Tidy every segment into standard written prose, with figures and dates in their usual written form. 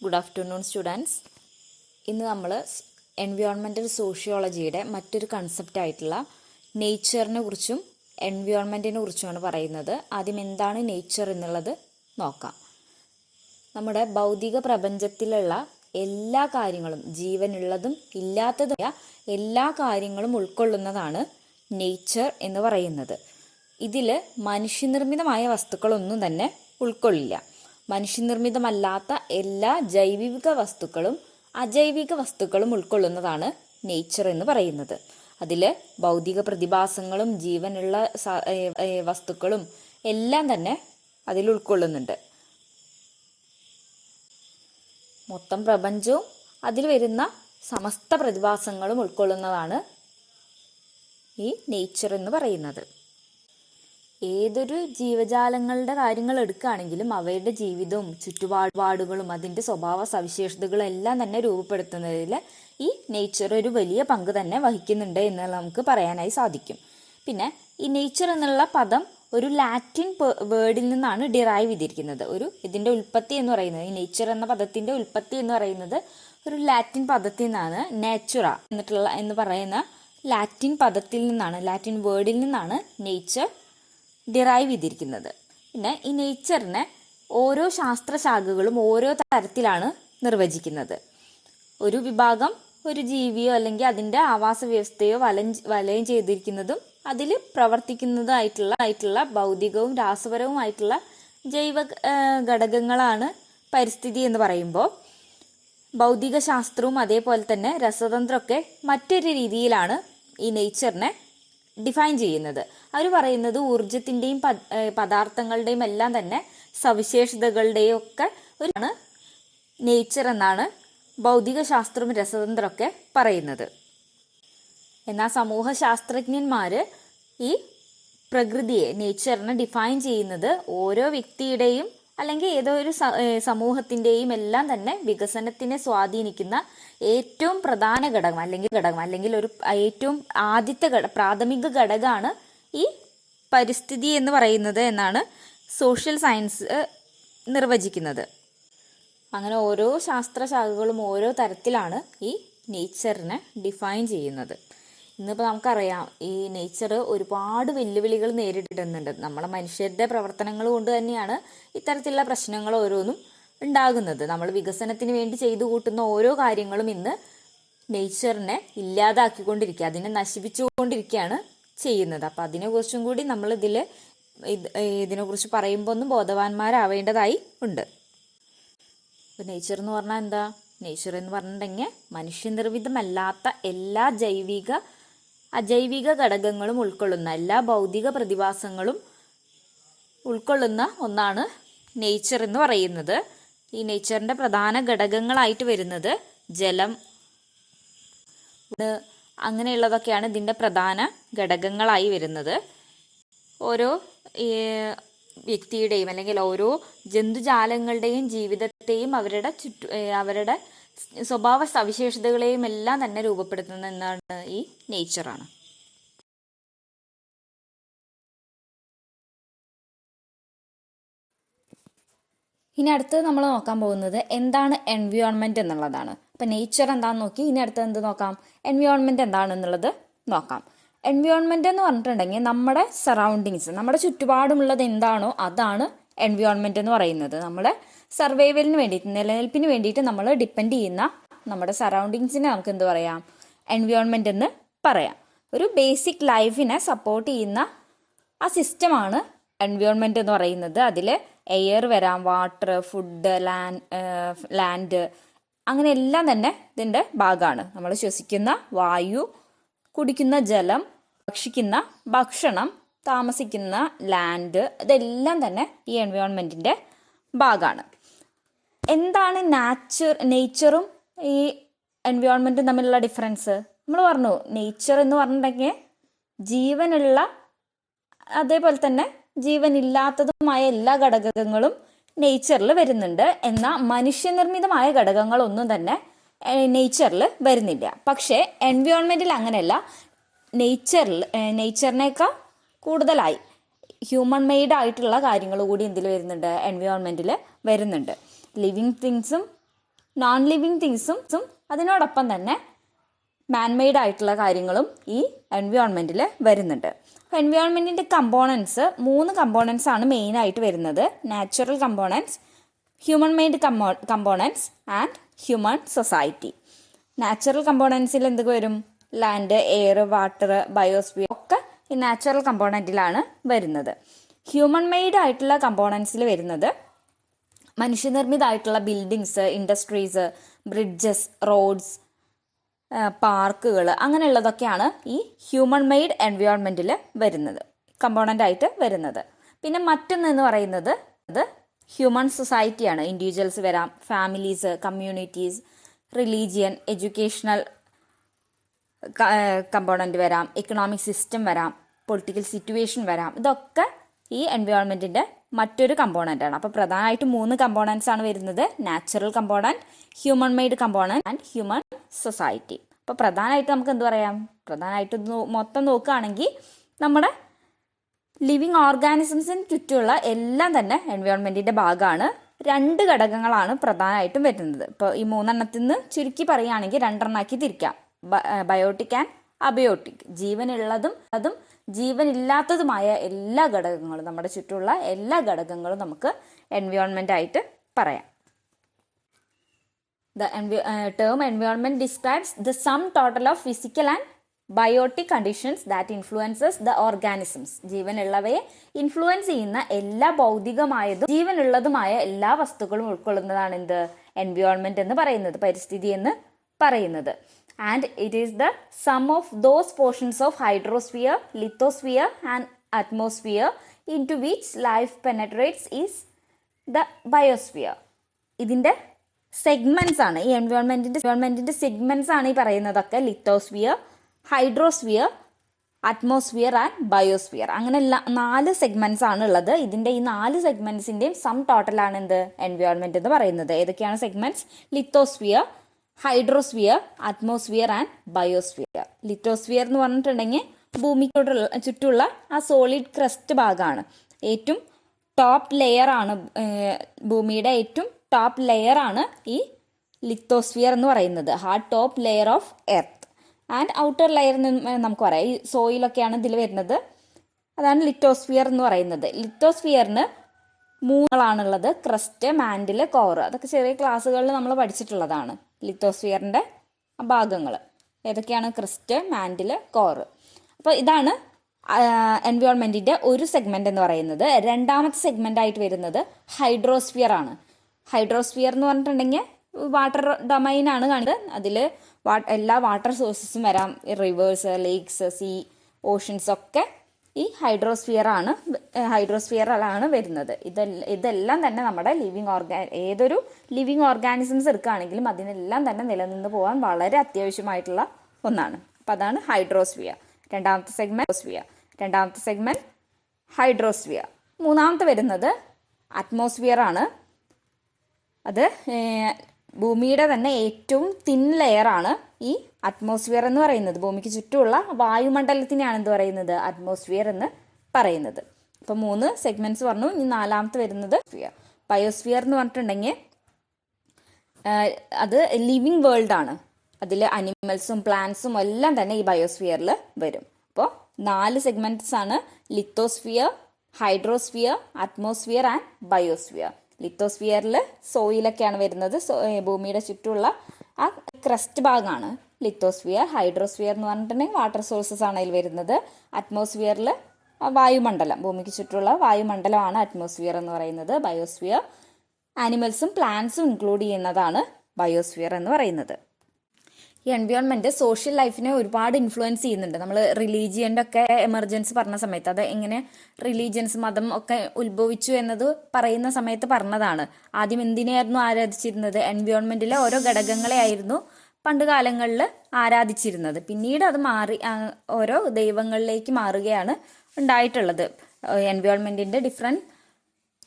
Good afternoon students. ഇന്ന് നമ്മൾ environmental സോഷ്യോളജിയുടെ മറ്റൊരു കൺസെപ്റ്റ് ആയിട്ടുള്ള നേച്ചറിനെ കുറിച്ചും എൻവയോൺമെൻറ്റിനെ കുറിച്ചുമാണ് പറയുന്നത്. ആദ്യം എന്താണ് നേച്ചർ എന്നുള്ളത് നോക്കാം. നമ്മുടെ ഭൗതിക പ്രപഞ്ചത്തിലുള്ള എല്ലാ കാര്യങ്ങളും, ജീവനുള്ളതും ഇല്ലാത്തതുമായ എല്ലാ കാര്യങ്ങളും ഉൾക്കൊള്ളുന്നതാണ് നേച്ചർ എന്ന് പറയുന്നത്. ഇതിൽ മനുഷ്യനിർമ്മിതമായ വസ്തുക്കളൊന്നും തന്നെ ഉൾക്കൊള്ളില്ല. മനുഷ്യനിർമ്മിതമല്ലാത്ത എല്ലാ ജൈവിക വസ്തുക്കളും അജൈവിക വസ്തുക്കളും ഉൾക്കൊള്ളുന്നതാണ് നേച്ചർ എന്ന് പറയുന്നത്. അതിൽ ഭൗതിക പ്രതിഭാസങ്ങളും ജീവനുള്ള വസ്തുക്കളും എല്ലാം തന്നെ അതിൽ ഉൾക്കൊള്ളുന്നുണ്ട്. മൊത്തം പ്രപഞ്ചവും അതിൽ വരുന്ന സമസ്ത പ്രതിഭാസങ്ങളും ഉൾക്കൊള്ളുന്നതാണ് ഈ നേച്ചർ എന്ന് പറയുന്നത്. ഏതൊരു ജീവജാലങ്ങളുടെ കാര്യങ്ങൾ എടുക്കുകയാണെങ്കിലും അവയുടെ ജീവിതവും ചുറ്റുപാടുകളും അതിൻ്റെ സ്വഭാവ സവിശേഷതകളും എല്ലാം തന്നെ രൂപപ്പെടുത്തുന്നതിൽ ഈ നേച്ചർ ഒരു വലിയ പങ്ക് തന്നെ വഹിക്കുന്നുണ്ട് എന്ന് നമുക്ക് പറയാനായി സാധിക്കും. പിന്നെ ഈ നേച്ചർ എന്നുള്ള പദം ഒരു ലാറ്റിൻ വേർഡിൽ നിന്നാണ് ഡിറൈവ് ചെയ്തിരിക്കുന്നത്. ഇതിൻ്റെ ഉൽപ്പത്തി എന്ന് പറയുന്നത്, ഈ നേച്ചർ എന്ന പദത്തിൻ്റെ ഉൽപ്പത്തി എന്ന് പറയുന്നത് ഒരു ലാറ്റിൻ പദത്തിൽ നിന്നാണ്. നാച്ചുറ എന്ന് പറയുന്ന ലാറ്റിൻ പദത്തിൽ നിന്നാണ്, ലാറ്റിൻ വേർഡിൽ നിന്നാണ് നേച്ചർ ഡിറൈവ് ചെയ്തിരിക്കുന്നത്. പിന്നെ ഈ നേച്ചറിനെ ഓരോ ശാസ്ത്രശാഖകളും ഓരോ തരത്തിലാണ് നിർവചിക്കുന്നത്. ഒരു വിഭാഗം ഒരു ജീവിയോ അല്ലെങ്കിൽ അതിൻ്റെ ആവാസ വ്യവസ്ഥയോ വലയം ചെയ്തിരിക്കുന്നതും അതിൽ പ്രവർത്തിക്കുന്നതായിട്ടുള്ള ഭൗതികവും രാസപരവുമായിട്ടുള്ള ജൈവ ഘടകങ്ങളാണ് പരിസ്ഥിതി എന്ന് പറയുമ്പോൾ, ഭൗതിക ശാസ്ത്രവും അതേപോലെ തന്നെ രസതന്ത്രമൊക്കെ മറ്റൊരു രീതിയിലാണ് ഈ നേച്ചറിനെ ഡിഫൈൻ ചെയ്യുന്നത്. അവർ പറയുന്നത് ഊർജത്തിൻ്റെയും പദാർത്ഥങ്ങളുടെയും എല്ലാം തന്നെ സവിശേഷതകളുടെയും ഒക്കെ ഒരു നേച്ചർ എന്നാണ് ഭൗതിക ശാസ്ത്രവും രസതന്ത്രമൊക്കെ പറയുന്നത്. എന്നാൽ സമൂഹ ശാസ്ത്രജ്ഞന്മാർ ഈ പ്രകൃതിയെ, നേച്ചറിനെ ഡിഫൈൻ ചെയ്യുന്നത് ഓരോ വ്യക്തിയുടെയും അല്ലെങ്കിൽ ഏതോ ഒരു സമൂഹത്തിൻ്റെയും എല്ലാം തന്നെ വികസനത്തിനെ സ്വാധീനിക്കുന്ന ഏറ്റവും പ്രധാന ഘടകം അല്ലെങ്കിൽ ഒരു ഏറ്റവും ആദ്യത്തെ പ്രാഥമിക ഘടകമാണ് ഈ പരിസ്ഥിതി എന്ന് പറയുന്നത് എന്നാണ് സോഷ്യൽ സയൻസ് നിർവചിക്കുന്നത്. അങ്ങനെ ഓരോ ശാസ്ത്രശാഖകളും ഓരോ തരത്തിലാണ് ഈ നേച്ചറിനെ ഡിഫൈൻ ചെയ്യുന്നത്. ഇന്നിപ്പോൾ നമുക്കറിയാം, ഈ നേച്ചർ ഒരുപാട് വെല്ലുവിളികൾ നേരിടുന്നുണ്ട്. നമ്മളെ മനുഷ്യരുടെ പ്രവർത്തനങ്ങൾ കൊണ്ട് തന്നെയാണ് ഇത്തരത്തിലുള്ള പ്രശ്നങ്ങൾ ഓരോന്നും ഉണ്ടാകുന്നത്. നമ്മൾ വികസനത്തിന് വേണ്ടി ചെയ്തു കൂട്ടുന്ന ഓരോ കാര്യങ്ങളും ഇന്ന് നേച്ചറിനെ ഇല്ലാതാക്കിക്കൊണ്ടിരിക്കുക, അതിനെ നശിപ്പിച്ചുകൊണ്ടിരിക്കുകയാണ് ചെയ്യുന്നത്. അപ്പം അതിനെക്കുറിച്ചും കൂടി നമ്മൾ ഇതിനെക്കുറിച്ച് പറയുമ്പോൾ ഒന്നും ബോധവാന്മാരാവേണ്ടതായി ഉണ്ട്. ഇപ്പം നേച്ചർ എന്ന് പറഞ്ഞാൽ എന്താ? നേച്ചർ എന്ന് പറഞ്ഞിട്ടുണ്ടെങ്കിൽ മനുഷ്യനിർമ്മിതമല്ലാത്ത എല്ലാ അജൈവിക ഘടകങ്ങളും ഉൾക്കൊള്ളുന്ന എല്ലാ ഭൗതിക പ്രതിഭാസങ്ങളും ഉൾക്കൊള്ളുന്ന ഒന്നാണ് നേച്ചർ എന്ന് പറയുന്നത്. ഈ നേച്ചറിൻ്റെ പ്രധാന ഘടകങ്ങളായിട്ട് വരുന്നത് ജലം, അങ്ങനെയുള്ളതൊക്കെയാണ് ഇതിൻ്റെ പ്രധാന ഘടകങ്ങളായി വരുന്നത്. ഓരോ വ്യക്തിയുടെയും അല്ലെങ്കിൽ ഓരോ ജന്തുജാലങ്ങളുടെയും ജീവിതത്തെയും അവരുടെ സ്വഭാവ സവിശേഷതകളെയും എല്ലാം തന്നെ രൂപപ്പെടുത്തുന്ന എന്താണ്? ഈ നേച്ചറാണ്. ഇനി അടുത്തത് നമ്മൾ നോക്കാൻ പോകുന്നത് എന്താണ് എൻവയോൺമെൻറ്റ് എന്നുള്ളതാണ്. അപ്പം നേച്ചർ എന്താണെന്ന് നോക്കി, ഇനി അടുത്തത് എന്ത് നോക്കാം? എൻവയോൺമെൻറ്റ് എന്താണെന്നുള്ളത് നോക്കാം. എൻവയോൺമെൻറ്റ് എന്ന് പറഞ്ഞിട്ടുണ്ടെങ്കിൽ നമ്മുടെ സറൗണ്ടിങ്സ്, നമ്മുടെ ചുറ്റുപാടുമുള്ളത് എന്താണോ അതാണ് എൻവയോൺമെൻറ്റ് എന്ന് പറയുന്നത്. നമ്മുടെ സർവൈവലിന് വേണ്ടിയിട്ട്, നിലനിൽപ്പിന് വേണ്ടിയിട്ട് നമ്മൾ ഡിപ്പെൻഡ് ചെയ്യുന്ന നമ്മുടെ സറൗണ്ടിങ്സിനെ നമുക്ക് എന്ത് പറയാം? എൻവയോൺമെൻറ്റ് എന്ന് പറയാം. ഒരു ബേസിക് ലൈഫിനെ സപ്പോർട്ട് ചെയ്യുന്ന ആ സിസ്റ്റമാണ് എൻവയോൺമെൻറ്റ് എന്ന് പറയുന്നത്. അതിൽ എയർ വരാം, വാട്ടർ, ഫുഡ്, ലാൻഡ്, അങ്ങനെ എല്ലാം തന്നെ ഇതിൻ്റെ ഭാഗമാണ്. നമ്മൾ ശ്വസിക്കുന്ന വായു, കുടിക്കുന്ന ജലം, ഭക്ഷിക്കുന്ന ഭക്ഷണം, താമസിക്കുന്ന ലാൻഡ്, ഇതെല്ലാം തന്നെ ഈ എൻവയോൺമെൻറ്റിൻ്റെ ഭാഗമാണ്. എന്താണ് നേച്ചറും ഈ എൻവയോൺമെൻറ്റും തമ്മിലുള്ള ഡിഫറൻസ്? നമ്മൾ പറഞ്ഞു, നേച്ചർ എന്ന് പറഞ്ഞിട്ടുണ്ടെങ്കിൽ ജീവനുള്ള അതേപോലെ തന്നെ ജീവനില്ലാത്തതുമായ എല്ലാ ഘടകങ്ങളും നേച്ചറിൽ വരുന്നുണ്ട്. എന്നാൽ മനുഷ്യനിർമ്മിതമായ ഘടകങ്ങളൊന്നും തന്നെ നേച്ചറിൽ വരുന്നില്ല. പക്ഷേ എൻവയോൺമെൻറ്റിൽ അങ്ങനെയല്ല. നേച്ചറിനേക്കാൾ കൂടുതലായി ഹ്യൂമൻ മെയ്ഡ് ആയിട്ടുള്ള കാര്യങ്ങൾ കൂടി എന്തിൽ വരുന്നുണ്ട്? എൻവയോൺമെൻറ്റിൽ വരുന്നുണ്ട്. ലിവിങ് തിങ്സും നോൺ ലിവിങ് തിങ്സും അതിനോടൊപ്പം തന്നെ മാൻമെയ്ഡ് ആയിട്ടുള്ള കാര്യങ്ങളും ഈ എൻവയോൺമെൻറ്റിൽ വരുന്നുണ്ട്. അപ്പോൾ എൻവയോൺമെൻറ്റിൻ്റെ കമ്പോണൻസ് 3 കമ്പോണൻസ് ആണ് മെയിനായിട്ട് വരുന്നത്. Natural components, human made components and human society. Natural കമ്പോണൻസിൽ എന്തൊക്കെ വരും? ലാൻഡ്, എയർ, വാട്ടർ, ബയോസ്ഫിയർ ഒക്കെ ഈ നാച്ചുറൽ കമ്പോണൻറ്റിലാണ് വരുന്നത്. ഹ്യൂമൻ മെയ്ഡ് ആയിട്ടുള്ള കമ്പോണൻസിൽ വരുന്നത് മനുഷ്യനിർമ്മിതമായിട്ടുള്ള ബിൽഡിങ്സ്, ഇൻഡസ്ട്രീസ്, ബ്രിഡ്ജസ്, റോഡ്സ്, പാർക്കുകൾ, അങ്ങനെയുള്ളതൊക്കെയാണ് ഈ ഹ്യൂമൻ മെയ്ഡ് എൻവയോൺമെൻറ്റിൽ വരുന്നത്, കമ്പോണൻ്റായിട്ട് വരുന്നത്. പിന്നെ മറ്റൊന്നെന്ന് പറയുന്നത് അത് ഹ്യൂമൻ സൊസൈറ്റിയാണ്. ഇൻഡിവിജ്വൽസ് വരാം, families, communities, religion, educational component വരാം, എക്കണോമിക് സിസ്റ്റം വരാം, പൊളിറ്റിക്കൽ സിറ്റുവേഷൻ വരാം. ഇതൊക്കെ ഈ എൻവയോൺമെൻറ്റിൻ്റെ മറ്റൊരു കമ്പോണൻ്റാണ്. അപ്പോൾ പ്രധാനമായിട്ട് 3 കമ്പോണൻസ് ആണ് വരുന്നത്: natural component, human made component and human society. അപ്പോൾ പ്രധാനമായിട്ട് നമുക്ക് എന്ത് പറയാം? പ്രധാനമായിട്ട് മൊത്തം നോക്കുകയാണെങ്കിൽ നമ്മുടെ ലിവിങ് ഓർഗാനിസംസിന് ചുറ്റുമുള്ള എല്ലാം തന്നെ എൻവയോൺമെൻറ്റിൻ്റെ ഭാഗമാണ്. 2 ഘടകങ്ങളാണ് പ്രധാനമായിട്ടും വരുന്നത്. ഇപ്പോൾ ഈ 3 എണ്ണത്തിൽ നിന്ന് ചുരുക്കി പറയുകയാണെങ്കിൽ 2 എണ്ണമാക്കി തിരിക്കാം: ബയോട്ടിക് ആൻഡ് അബയോട്ടിക്. ജീവനുള്ളതും ജീവനില്ലാത്തതുമായ എല്ലാ ഘടകങ്ങളും, നമ്മുടെ ചുറ്റുമുള്ള എല്ലാ ഘടകങ്ങളും നമുക്ക് എൻവയോൺമെൻ്റ് ആയിട്ട് പറയാം. The term environment describes the sum total of physical and biotic conditions that influences the organisms. ജീവനുള്ളവയെ ഇൻഫ്ലുവൻസ് ചെയ്യുന്ന എല്ലാ ഭൗതികമായതും ജീവനുള്ളതുമായ എല്ലാ വസ്തുക്കളും ഉൾക്കൊള്ളുന്നതാണ് എന്ത്? എൻവയോൺമെൻറ്റ് എന്ന് പറയുന്നത്, പരിസ്ഥിതി എന്ന് പറയുന്നത്. And it is the sum of those portions of hydrosphere, lithosphere and atmosphere into which life penetrates is the biosphere. ഇതിൻ്റെ സെഗ്മെൻറ്റ്സ് ആണ്, ഈ എൻവയോൺമെൻറ്റിൻ്റെ സെഗ്മെൻറ്റ്സ് ആണ് ഈ പറയുന്നതൊക്കെ. Lithosphere, hydrosphere, atmosphere and biosphere. അങ്ങനെ 4 സെഗ്മെൻറ്റ്സ് ആണ് ഉള്ളത്. ഇതിൻ്റെ ഈ 4 സെഗ്മെൻറ്റ്സിൻ്റെയും സം ടോട്ടലാണ് എന്ത്? എൻവയോൺമെൻറ്റ് എന്ന് പറയുന്നത്. ഏതൊക്കെയാണ് segments? Lithosphere, hydrosphere, atmosphere and biosphere. Lithosphere എന്ന് പറഞ്ഞിട്ടുണ്ടെങ്കിൽ ഭൂമിക്കോട്ടുള്ള ചുറ്റുള്ള ആ സോളിഡ് ക്രസ്റ്റ് ഭാഗമാണ്. ഏറ്റവും ടോപ്പ് ലെയർ ആണ്, ഭൂമിയുടെ ഏറ്റവും ടോപ്പ് ലെയർ ആണ് ഈ ലിത്തോസ്ഫിയർ എന്ന് പറയുന്നത്. Hard top layer of earth. And outer layer നമുക്ക് പറയാം, ഈ സോയിലൊക്കെയാണ് ഇതിൽ വരുന്നത്. അതാണ് ലിത്തോസ്ഫിയർ എന്ന് പറയുന്നത്. ലിത്തോസ്ഫിയറിന് 3 ക്രസ്റ്റ്, മാൻഡിൽ, കോർ. അതൊക്കെ ചെറിയ ക്ലാസ്സുകളിൽ നമ്മൾ പഠിച്ചിട്ടുള്ളതാണ്. ലിത്തോസ്ഫിയറിൻ്റെ ഭാഗങ്ങൾ ഏതൊക്കെയാണ്? Crest, mantle, core. അപ്പോൾ ഇതാണ് എൻവയോൺമെൻറ്റിൻ്റെ ഒരു സെഗ്മെൻറ്റ് എന്ന് പറയുന്നത്. രണ്ടാമത്തെ സെഗ്മെൻ്റ് ആയിട്ട് വരുന്നത് ഹൈഡ്രോസ്ഫിയർ ആണ്. ഹൈഡ്രോസ്ഫിയർ എന്ന് പറഞ്ഞിട്ടുണ്ടെങ്കിൽ വാട്ടർ ഡൊമൈനാണ് കാണിക്കുന്നത്. അതിൽ എല്ലാ വാട്ടർ സോഴ്സസും വരാം, റിവേഴ്സ്, ലേക്സ്, സീ, ഓഷ്യൻസ് ഒക്കെ ഈ ഹൈഡ്രോസ്ഫിയറിലാണ് വരുന്നത്. ഇതെല്ലാം തന്നെ നമ്മുടെ ഏതൊരു ലിവിങ് ഓർഗാനിസംസ് എടുക്കുകയാണെങ്കിലും അതിനെല്ലാം തന്നെ നിലനിന്ന് പോകാൻ വളരെ അത്യാവശ്യമായിട്ടുള്ള ഒന്നാണ്. അപ്പം അതാണ് ഹൈഡ്രോസ്ഫിയർ. രണ്ടാമത്തെ സെഗ്മെൻറ്റ് ഹൈഡ്രോസ്ഫിയർ. മൂന്നാമത്തെ വരുന്നത് അറ്റ്മോസ്ഫിയർ ആണ്. അത് ഭൂമിയുടെ തന്നെ ഏറ്റവും തിൻ ലെയറാണ് ഈ അറ്റ്മോസ്ഫിയർ എന്ന് പറയുന്നത്. ഭൂമിക്ക് ചുറ്റുമുള്ള വായുമണ്ഡലത്തിനെയാണ് എന്ത് പറയുന്നത്? അറ്റ്മോസ്ഫിയർ എന്ന് പറയുന്നത്. അപ്പോൾ 3 സെഗ്മെൻറ്റ്സ് പറഞ്ഞു. ഇനി 4ാമത്തെ വരുന്നത് ബയോസ്ഫിയർ എന്ന് പറഞ്ഞിട്ടുണ്ടെങ്കിൽ അത് ലിവിങ് വേൾഡ് ആണ്. അതിൽ അനിമൽസും പ്ലാന്റ്സും എല്ലാം തന്നെ ഈ ബയോസ്ഫിയറിൽ വരും. അപ്പോൾ 4 സെഗ്മെൻറ്റ്സ് ആണ്: lithosphere, hydrosphere, atmosphere and biosphere. ലിത്തോസ്ഫിയറിൽ സോയിലൊക്കെയാണ് വരുന്നത്. ഭൂമിയുടെ ചുറ്റുമുള്ള ആ ക്രസ്റ്റ് ഭാഗമാണ് ലിത്തോസ്ഫിയർ. ഹൈഡ്രോസ്ഫിയർ എന്ന് പറഞ്ഞിട്ടുണ്ടെങ്കിൽ വാട്ടർ സോഴ്സസ് ആണ് അതിൽ വരുന്നത്. അറ്റ്മോസ്ഫിയറിൽ വായുമണ്ഡലം, ഭൂമിക്ക് ചുറ്റുമുള്ള വായുമണ്ഡലമാണ് അറ്റ്മോസ്ഫിയർ എന്ന് പറയുന്നത്. ബയോസ്ഫിയർ ആനിമൽസും പ്ലാന്റ്സും ഇൻക്ലൂഡ് ചെയ്യുന്നതാണ് ബയോസ്ഫിയർ എന്ന് പറയുന്നത്. ഈ എൻവയോൺമെൻറ്റ് സോഷ്യൽ ലൈഫിനെ ഒരുപാട് ഇൻഫ്ലുവൻസ് ചെയ്യുന്നുണ്ട്. നമ്മൾ റിലീജിയൻ്റെ ഒക്കെ എമർജൻസി പറഞ്ഞ സമയത്ത്, അത് എങ്ങനെ റിലീജിയൻസ്, മതം ഒക്കെ ഉത്ഭവിച്ചു എന്നത് പറയുന്ന സമയത്ത് പറഞ്ഞതാണ്. ആദ്യം എന്തിനെയായിരുന്നു ആരാധിച്ചിരുന്നത്? എൻവയോൺമെൻറ്റിലെ ഓരോ ഘടകങ്ങളെ ആയിരുന്നു പണ്ട് കാലങ്ങളിൽ ആരാധിച്ചിരുന്നത്. പിന്നീട് അത് മാറി ഓരോ ദൈവങ്ങളിലേക്ക് മാറുകയാണ് ഉണ്ടായിട്ടുള്ളത്. എൻവയോൺമെൻറ്റിൻ്റെ ഡിഫറെൻറ്റ്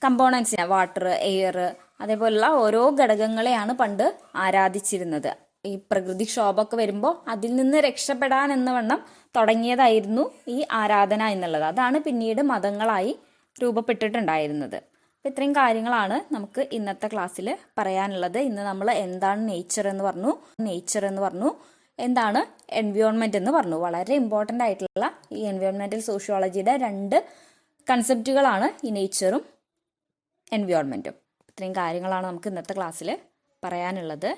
കമ്പോണൻസിനെ, വാട്ടർ, എയർ, അതേപോലുള്ള ഓരോ ഘടകങ്ങളെയാണ് പണ്ട് ആരാധിച്ചിരുന്നത്. ഈ പ്രകൃതിക്ഷോഭമൊക്കെ വരുമ്പോൾ അതിൽ നിന്ന് രക്ഷപ്പെടാൻ എന്നവണ്ണം തുടങ്ങിയതായിരുന്നു ഈ ആരാധന എന്നുള്ളത്. അതാണ് പിന്നീട് മതങ്ങളായി രൂപപ്പെട്ടിട്ടുണ്ടായിരുന്നത്. അപ്പോൾ ഇത്രയും കാര്യങ്ങളാണ് നമുക്ക് ഇന്നത്തെ ക്ലാസ്സിൽ പറയാനുള്ളത്. ഇന്ന് നമ്മൾ എന്താണ് നേച്ചർ എന്ന് പറഞ്ഞു, എന്താണ് എൻവയോൺമെൻറ്റ് എന്ന് പറഞ്ഞു. വളരെ ഇമ്പോർട്ടൻ്റ് ആയിട്ടുള്ള ഈ എൻവയോൺമെൻറ്റൽ സോഷ്യോളജിയുടെ 2 കൺസെപ്റ്റുകളാണ് ഈ നേച്ചറും എൻവയോൺമെൻറ്റും. ഇത്രയും കാര്യങ്ങളാണ് നമുക്ക് ഇന്നത്തെ ക്ലാസ്സിൽ പറയാനുള്ളത്.